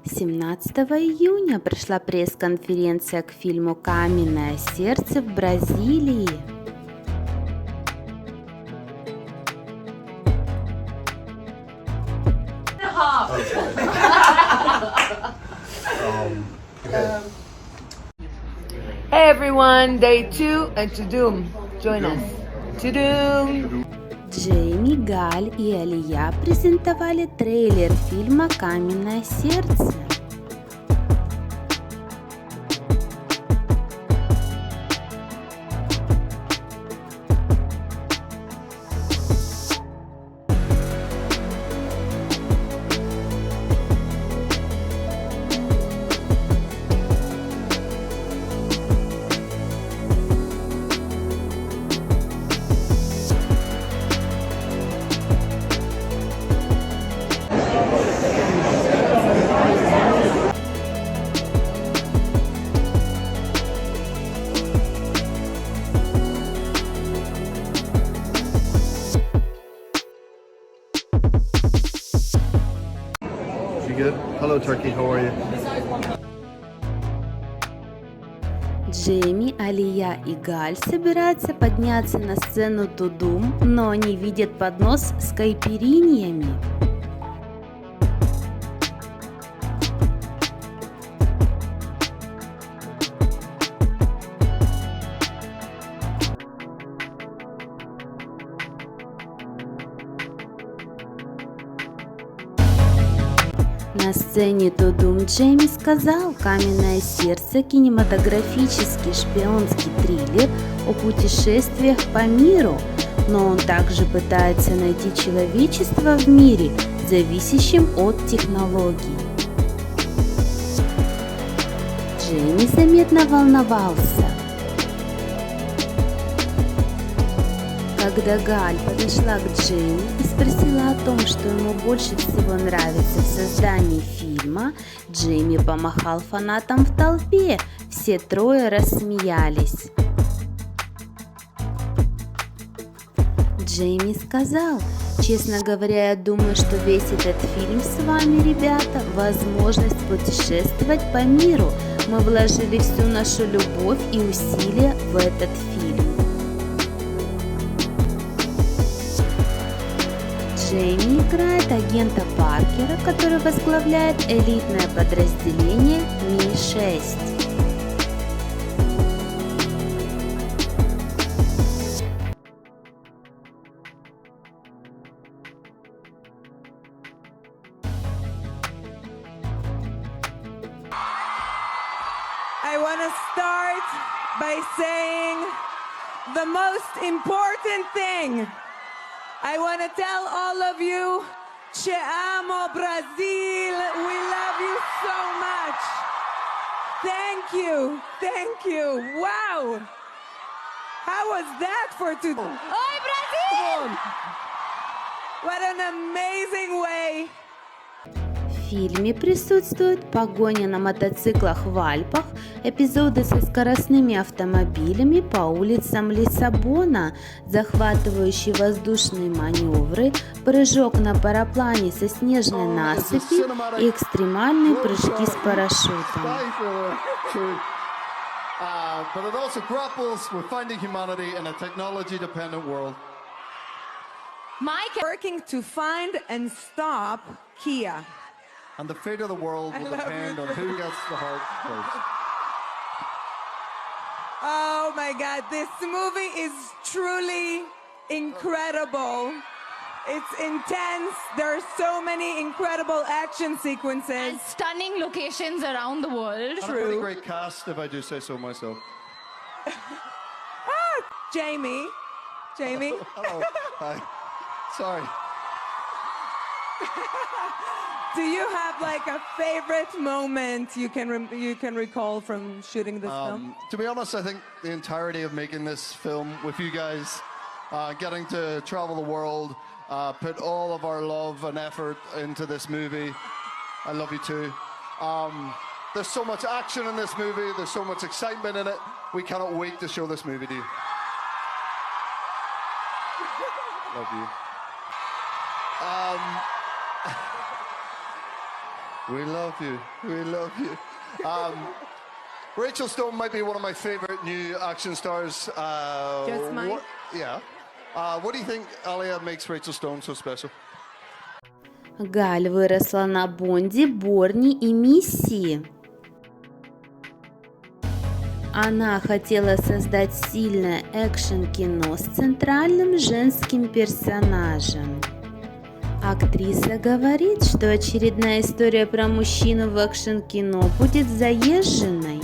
17 июня прошла пресс-конференция к фильму «Каменное сердце» в Бразилии. Hey everyone, day 2 and Tudum. Join us. Tudum. Джейми, Галь и Алия презентовали трейлер фильма «Каменное сердце». You good? Hello, Turkey. How are you? Джейми, Алия и Галь собираются подняться на сцену Тудум, но они видят поднос с кайпириньями. На сцене Тудум Джейми сказал: «Каменное сердце» – кинематографический шпионский триллер о путешествиях по миру, но он также пытается найти человечество в мире, зависящем от технологий. Джейми заметно волновался. Когда Галь подошла к Джейми и спросила о том, что ему больше всего нравится в создании фильма, Джейми помахал фанатам в толпе, все трое рассмеялись. Джейми сказал: «Честно говоря, я думаю, что весь этот фильм с вами, ребята, возможность путешествовать по миру. Мы вложили всю нашу любовь и усилия в этот фильм». Джейми играет агента Паркера, который возглавляет элитное подразделение Ми-6. I want to start by saying the most important thing. I want to tell all of you, Te amo Brazil. We love you so much. Thank you. Thank you. Wow. How was that for today? Oi, Brazil! What an amazing way. В фильме присутствует погоня на мотоциклах в Альпах, эпизоды со скоростными автомобилями по улицам Лиссабона, захватывающие воздушные маневры, прыжок на параплане со снежной насыпи и экстремальные прыжки с парашютом. But it also grapples with finding humanity in a technology-dependent world. Mike working to find and stop Kia. And the fate of the world will depend on who gets the heart first. Oh my God, this movie is truly incredible. It's intense. There are so many incredible action sequences. And stunning locations around the world. And a pretty great cast, if I do say so myself. Jamie. Hello. Hi. Sorry. Do you have like a favorite moment you can recall from shooting this film? To be honest, I think the entirety of making this film with you guys, getting to travel the world, put all of our love and effort into this movie. I love you too. There's so much action in this movie. There's so much excitement in it. We cannot wait to show this movie to you. Love you. We love you. We love you. Rachel Stone might be one of my favorite new action stars. Just mine? Yeah. What do you think, Alia, makes Rachel Stone so special? Галь выросла на Бонде, Борни и Миссии. Она хотела создать сильное экшн-кино с центральным женским персонажем. Актриса говорит, что очередная история про мужчину в экшн-кино будет заезженной.